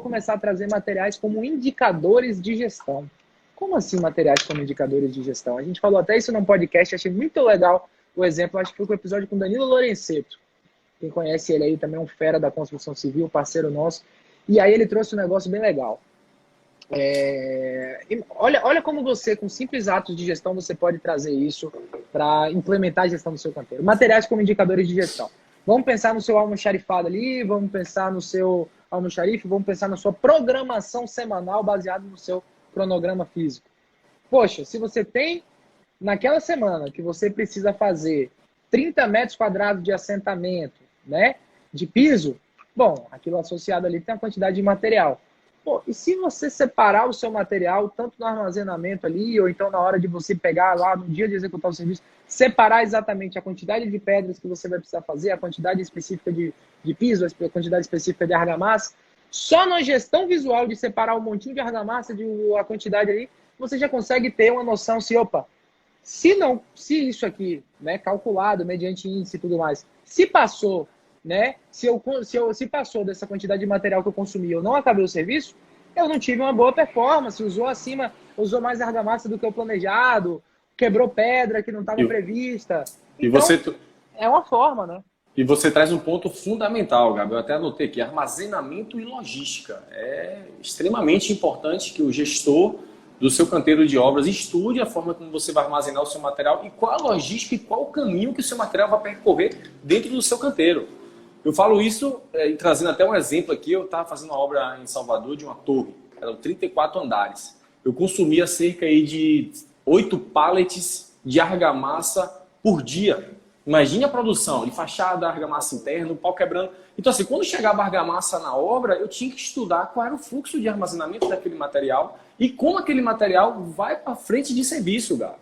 começar a trazer materiais como indicadores de gestão. Como assim materiais como indicadores de gestão? A gente falou até isso num podcast, achei muito legal o exemplo, acho que foi com o episódio com Danilo Lorenzeto. Quem conhece ele aí também é um fera da construção civil, parceiro nosso. E aí ele trouxe um negócio bem legal. Olha como você, com simples atos de gestão, você pode trazer isso para implementar a gestão do seu canteiro. Materiais como indicadores de gestão. Vamos pensar no seu almoxarifado ali, vamos pensar no seu almoxarife, vamos pensar na sua programação semanal baseada no seu cronograma físico. Poxa, se você tem naquela semana que você precisa fazer 30 metros quadrados de assentamento, né, de piso, bom, aquilo associado ali tem a quantidade de material. Pô, e se você separar o seu material, tanto no armazenamento ali, ou então na hora de você pegar lá no dia de executar o serviço, separar exatamente a quantidade de pedras que você vai precisar fazer, a quantidade específica de piso, a quantidade específica de argamassa, só na gestão visual de separar um montinho de argamassa, a quantidade ali, você já consegue ter uma noção se, opa, se isso aqui, né, calculado mediante índice e tudo mais, se passou, né, se passou dessa quantidade de material que eu consumi, eu não acabei o serviço, eu não tive uma boa performance, usou mais argamassa do que o planejado, quebrou pedra que não estava prevista. Então, é uma forma, né? E você traz um ponto fundamental, Gabi, eu até anotei aqui, armazenamento e logística. É extremamente importante que o gestor do seu canteiro de obras estude a forma como você vai armazenar o seu material e qual a logística e qual o caminho que o seu material vai percorrer dentro do seu canteiro. Eu falo isso, trazendo até um exemplo aqui, eu estava fazendo uma obra em Salvador de uma torre, eram 34 andares. Eu consumia cerca aí de 8 pallets de argamassa por dia. Imagine a produção de fachada, argamassa interna, o pau quebrando. Então, assim, quando chegava a argamassa na obra, eu tinha que estudar qual era o fluxo de armazenamento daquele material e como aquele material vai para frente de serviço, Gabi.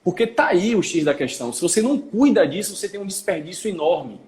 Porque tá aí o X da questão. Se você não cuida disso, você tem um desperdício enorme.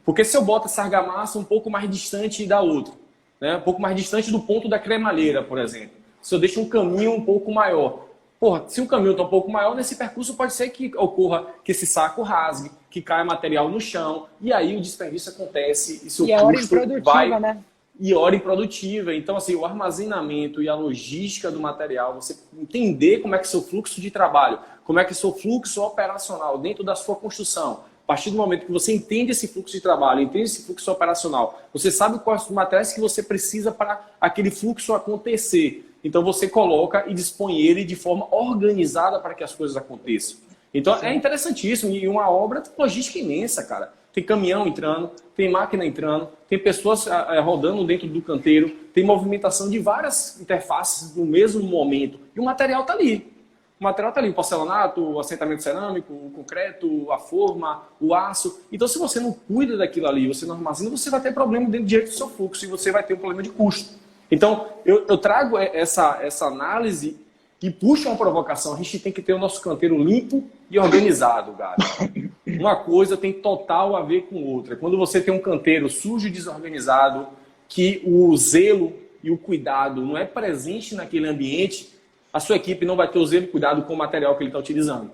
Porque se eu boto essa argamassa um pouco mais distante da outra, né? Um pouco mais distante do ponto da cremalheira, por exemplo. Se eu deixo um caminho um pouco maior. Porra, se o caminho está um pouco maior, nesse percurso pode ser que ocorra que esse saco rasgue, que caia material no chão, e aí o desperdício acontece. E a hora improdutiva, né? E hora improdutiva. Então, assim, o armazenamento e a logística do material, você entender como é que é o seu fluxo de trabalho, como é que é o seu fluxo operacional dentro da sua construção. A partir do momento que você entende esse fluxo de trabalho, entende esse fluxo operacional, você sabe quais os materiais que você precisa para aquele fluxo acontecer. Então você coloca e dispõe ele de forma organizada para que as coisas aconteçam. Então é interessantíssimo. E uma obra de logística imensa, cara. Tem caminhão entrando, tem máquina entrando, tem pessoas rodando dentro do canteiro, tem movimentação de várias interfaces no mesmo momento. E o material está ali. O material está ali, o porcelanato, o assentamento cerâmico, o concreto, a forma, o aço. Então, se você não cuida daquilo ali, você não armazena, você vai ter problema dentro do seu fluxo e você vai ter um problema de custo. Então, eu trago essa análise e puxo uma provocação. A gente tem que ter o nosso canteiro limpo e organizado, Gabi. Uma coisa tem total a ver com outra. Quando você tem um canteiro sujo e desorganizado, que o zelo e o cuidado não é presente naquele ambiente, a sua equipe não vai ter o zelo e cuidado com o material que ele está utilizando.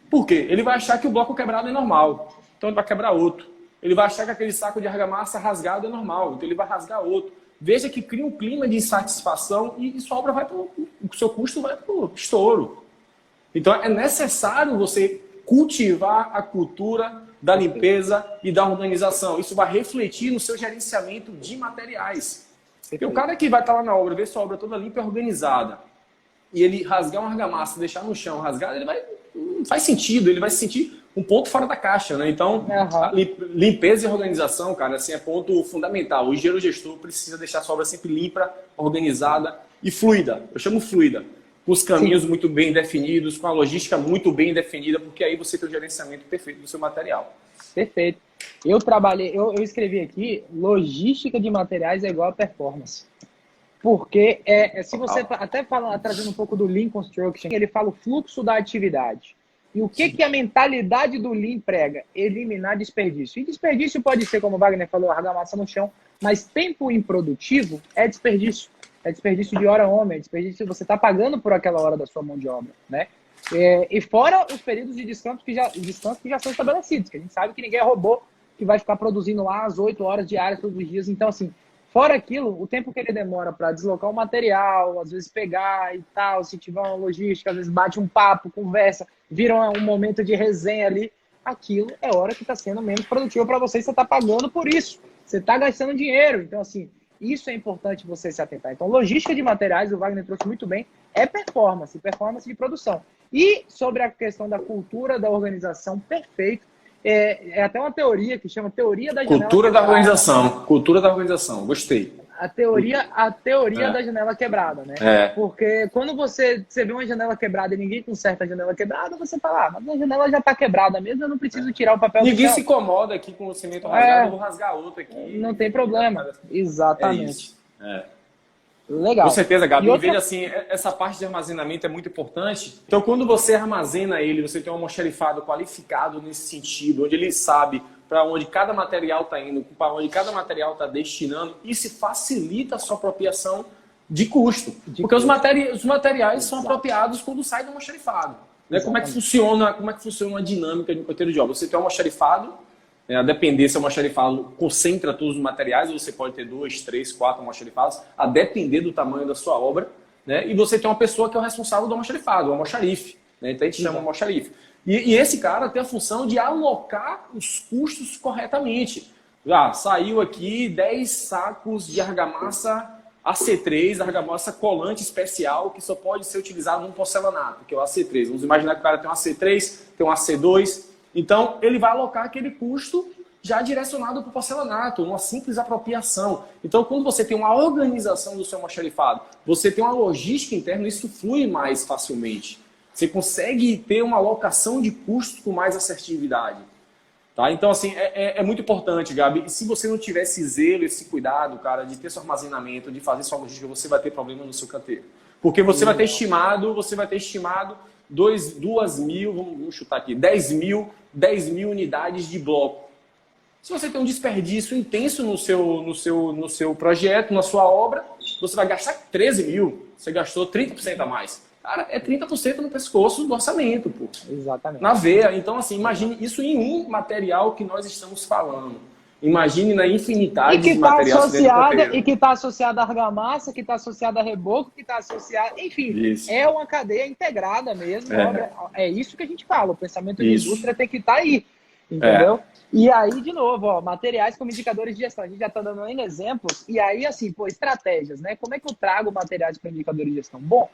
Por quê? Ele vai achar que o bloco quebrado é normal, então ele vai quebrar outro. Ele vai achar que aquele saco de argamassa rasgado é normal, então ele vai rasgar outro. Veja que cria um clima de insatisfação e sua obra vai o seu custo vai para o estouro. Então é necessário você cultivar a cultura da limpeza e da organização. Isso vai refletir no seu gerenciamento de materiais. Porque o cara que vai estar lá na obra, ver sua obra toda limpa e organizada, e ele rasgar uma argamassa, deixar no chão rasgado, não faz sentido, ele vai se sentir um ponto fora da caixa, né? Então, limpeza e organização, cara, assim, é ponto fundamental. O engenheiro gestor precisa deixar a sua obra sempre limpa, organizada e fluida. Eu chamo fluida. Com os caminhos muito bem definidos, com a logística muito bem definida, porque aí você tem o gerenciamento perfeito do seu material. Perfeito. Eu escrevi aqui, logística de materiais é igual a performance. Porque se você até fala, trazendo um pouco do Lean Construction, ele fala o fluxo da atividade. E o que a mentalidade do Lean prega? Eliminar desperdício. E desperdício pode ser, como o Wagner falou, argamassa no chão, mas tempo improdutivo é desperdício. É desperdício de hora homem, é desperdício, você está pagando por aquela hora da sua mão de obra, né? E fora os períodos de descanso que já são estabelecidos, que a gente sabe que ninguém é robô que vai ficar produzindo lá as 8 horas diárias todos os dias. Então, assim, Fora aquilo, o tempo que ele demora para deslocar o material, às vezes pegar e tal, se tiver uma logística, às vezes bate um papo, conversa, vira um momento de resenha ali, aquilo é hora que está sendo menos produtivo para você e você está pagando por isso. Você está gastando dinheiro. Então, assim, isso é importante você se atentar. Então, logística de materiais, o Wagner trouxe muito bem, é performance de produção. E sobre a questão da cultura da organização, perfeito. É até uma teoria que chama teoria da janela Cultura da quebrada. organização. Cultura da organização. Gostei. A teoria da janela quebrada, né? Porque quando você vê uma janela quebrada e ninguém conserta a janela quebrada, você fala, mas a janela já está quebrada mesmo, eu não preciso tirar o papel do chão. Ninguém se incomoda aqui com o cimento rasgado, eu vou rasgar outro aqui. Não tem problema. Exatamente. Legal. Com certeza, Gabi. E veja assim, essa parte de armazenamento é muito importante. Então, quando você armazena ele, você tem um almoxarifado qualificado nesse sentido, onde ele sabe para onde cada material está indo, para onde cada material está destinando, isso facilita a sua apropriação de custo. Porque os materiais são apropriados quando sai do almoxarifado. Né? Como é que funciona a dinâmica de um canteiro de obra? Você tem um almoxarifado, a depender se o almoxarifado concentra todos os materiais, ou você pode ter 2, 3, 4 almoxarifados, a depender do tamanho da sua obra, né? E você tem uma pessoa que é o responsável do almoxarifado, o almoxarife, né? Então a gente chama almoxarife. E esse cara tem a função de alocar os custos corretamente. Saiu aqui 10 sacos de argamassa AC3, argamassa colante especial, que só pode ser utilizado num porcelanato, que é o AC3. Vamos imaginar que o cara tem um AC3, tem um AC2. Então, ele vai alocar aquele custo já direcionado para o porcelanato, uma simples apropriação. Então, quando você tem uma organização do seu almoxarifado, você tem uma logística interna, isso flui mais facilmente. Você consegue ter uma alocação de custos com mais assertividade. Tá? Então, assim, é muito importante, Gabi. E se você não tiver esse zelo, esse cuidado, cara, de ter seu armazenamento, de fazer sua logística, você vai ter problema no seu canteiro. Porque você vai ter estimado 2 mil, vamos chutar aqui, 10 mil unidades de bloco. Se você tem um desperdício intenso no seu projeto, na sua obra, você vai gastar 13 mil. Você gastou 30% a mais. Cara, é 30% no pescoço do orçamento, pô. Exatamente. Na veia. Então, assim, imagine isso em um material que nós estamos falando. Imagine na infinidade de materiais. E que está associada à argamassa, que está associada a reboco, que está associada... Enfim, é uma cadeia integrada mesmo. É isso que a gente fala. O pensamento de indústria tem que estar aí. Entendeu? E aí, de novo, materiais como indicadores de gestão. A gente já está dando ainda exemplos. E aí, assim, estratégias, né? Como é que eu trago materiais para indicadores de gestão? Bom,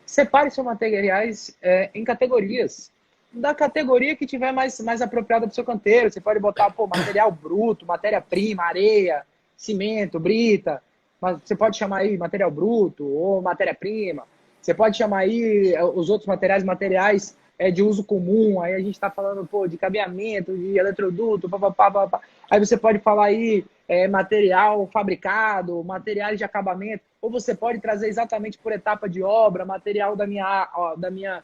separe seus materiais em categorias. Da categoria que tiver mais apropriada para o seu canteiro. Você pode botar material bruto, matéria-prima, areia, cimento, brita. Mas você pode chamar aí material bruto ou matéria-prima. Você pode chamar aí os outros materiais de uso comum. Aí a gente está falando de cabeamento, de eletroduto, papapá. Aí você pode falar aí material fabricado, materiais de acabamento. Ou você pode trazer exatamente por etapa de obra, material da minha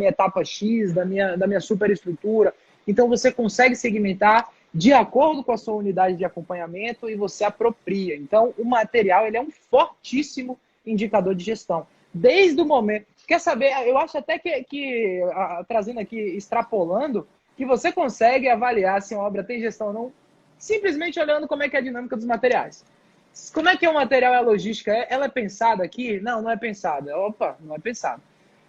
etapa X, da minha superestrutura. Então, você consegue segmentar de acordo com a sua unidade de acompanhamento e você apropria. Então, o material ele é um fortíssimo indicador de gestão. Desde o momento... Quer saber? Eu acho até que trazendo aqui, extrapolando, que você consegue avaliar se uma obra tem gestão ou não, simplesmente olhando como é que é a dinâmica dos materiais. Como é que o material é a logística? Ela é pensada aqui? Não, não é pensada. Opa, não é pensada.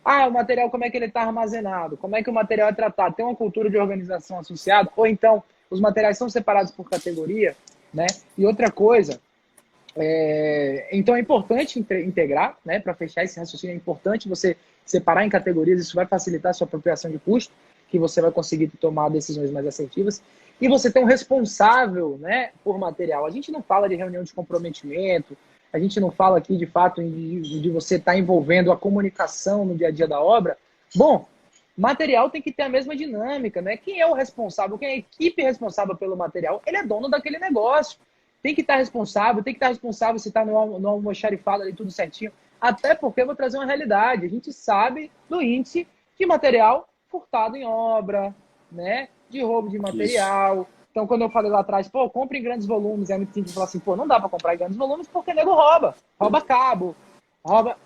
O material, como é que ele está armazenado? Como é que o material é tratado? Tem uma cultura de organização associada? Ou então, os materiais são separados por categoria? Né? E outra coisa, então é importante integrar, né? Para fechar esse raciocínio, é importante você separar em categorias, isso vai facilitar a sua apropriação de custo, que você vai conseguir tomar decisões mais assertivas. E você tem um responsável, né, por material. A gente não fala de reunião de comprometimento, a gente não fala aqui, de fato, de você estar envolvendo a comunicação no dia a dia da obra. Bom, material tem que ter a mesma dinâmica, né? Quem é o responsável, quem é a equipe responsável pelo material, ele é dono daquele negócio. Tem que estar responsável se está no almoxarifado ali tudo certinho. Até porque eu vou trazer uma realidade. A gente sabe do índice de material furtado em obra, né? De roubo de material. Isso. Então, quando eu falei lá atrás, compra em grandes volumes, é muito simples falar assim, não dá para comprar em grandes volumes porque nego rouba cabo,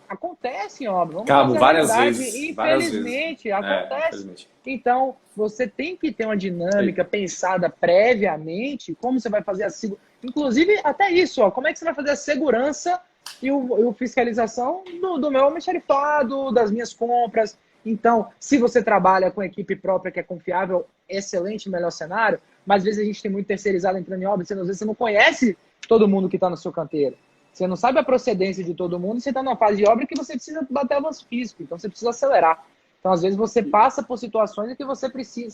Acontece em obra. Vamos Cabo, fazer a várias realidade. vezes. Várias vezes. Infelizmente, acontece. Infelizmente. Então, você tem que ter uma dinâmica pensada previamente, como você vai fazer a segurança. Inclusive, até isso, ó, como é que você vai fazer a segurança e o fiscalização do meu almoxarifado, das minhas compras. Então, se você trabalha com equipe própria que é confiável, excelente, melhor cenário, mas às vezes a gente tem muito terceirizado entrando em obra, às vezes você não conhece todo mundo que está no seu canteiro. Você não sabe a procedência de todo mundo, você está numa fase de obra que você precisa bater avanço físico, então você precisa acelerar. Então, às vezes, você passa por situações em que você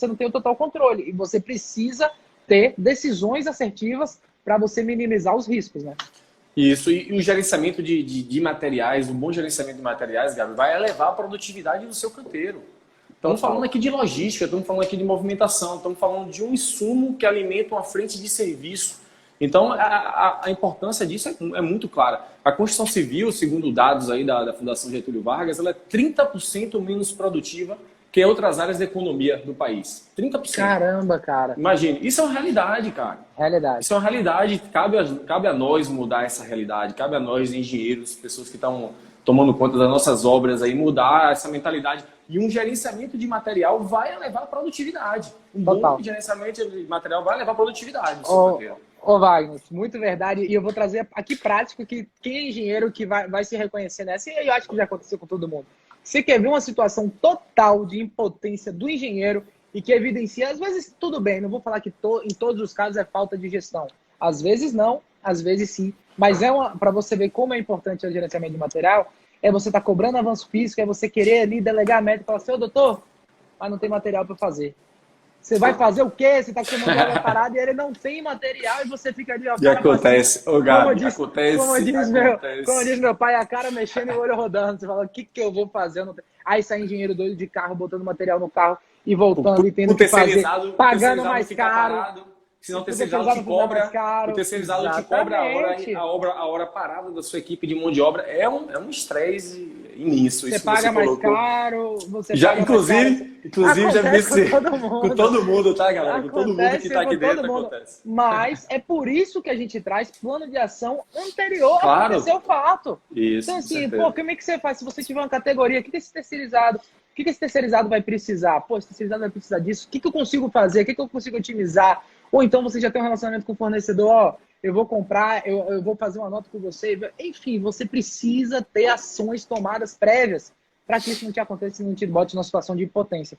não tem o total controle, e você precisa ter decisões assertivas para você minimizar os riscos, né? Isso, e o gerenciamento de materiais, um bom gerenciamento de materiais, Gabi, vai elevar a produtividade do seu canteiro. Estamos falando aqui de logística, estamos falando aqui de movimentação, estamos falando de um insumo que alimenta uma frente de serviço. Então, a importância disso é muito clara. A construção civil, segundo dados aí da Fundação Getúlio Vargas, ela é 30% menos produtiva que outras áreas da economia do país. 30%. Caramba, cara. Imagine, isso é uma realidade, cara. Realidade. Isso é uma realidade. Cabe a nós mudar essa realidade. Cabe a nós, engenheiros, pessoas que estão tomando conta das nossas obras, aí, mudar essa mentalidade. E um gerenciamento de material vai elevar a produtividade. Um bom gerenciamento de material vai elevar a produtividade do seu canteiro. Ô Wagner, muito verdade. E eu vou trazer aqui prático que quem é engenheiro que vai se reconhecer nessa, e eu acho que já aconteceu com todo mundo. Você quer ver uma situação total de impotência do engenheiro e que evidencia, às vezes, tudo bem, não vou falar que em todos os casos é falta de gestão. Às vezes não, às vezes sim. Mas para você ver como é importante o gerenciamento de material, é você estar cobrando avanço físico, é você querer ali delegar a meta e falar assim, ô doutor, mas não tem material para fazer. Você vai fazer o quê? Você está com uma obra parada e ele não tem material e você fica ali... Ó, e acontece, ô Gabi, acontece. Como diz meu pai, a cara mexendo e o olho rodando. Você fala, o que eu vou fazer? Aí sai engenheiro doido de carro, botando material no carro e voltando e tendo que fazer, pagando mais caro. Parado. Se não, o terceirizado te cobra, o terceirizado te cobra a hora parada da sua equipe de mão de obra. É um estresse imenso. Você paga mais caro, você já, paga inclusive, já vi isso com todo mundo, tá, galera? Acontece com todo mundo que tá aqui dentro acontece. Mas é por isso que a gente traz plano de ação anterior a acontecer o fato. Isso, então, assim, pô, como é que você faz? Se você tiver uma categoria, o que esse terceirizado? O que esse terceirizado vai precisar? Pô, esse terceirizado vai precisar disso. O que eu consigo fazer? O que eu consigo otimizar? Ou então você já tem um relacionamento com o fornecedor, ó, eu vou comprar, eu vou fazer uma nota com você. Enfim, você precisa ter ações tomadas prévias para que isso não te aconteça e não te bote numa situação de impotência.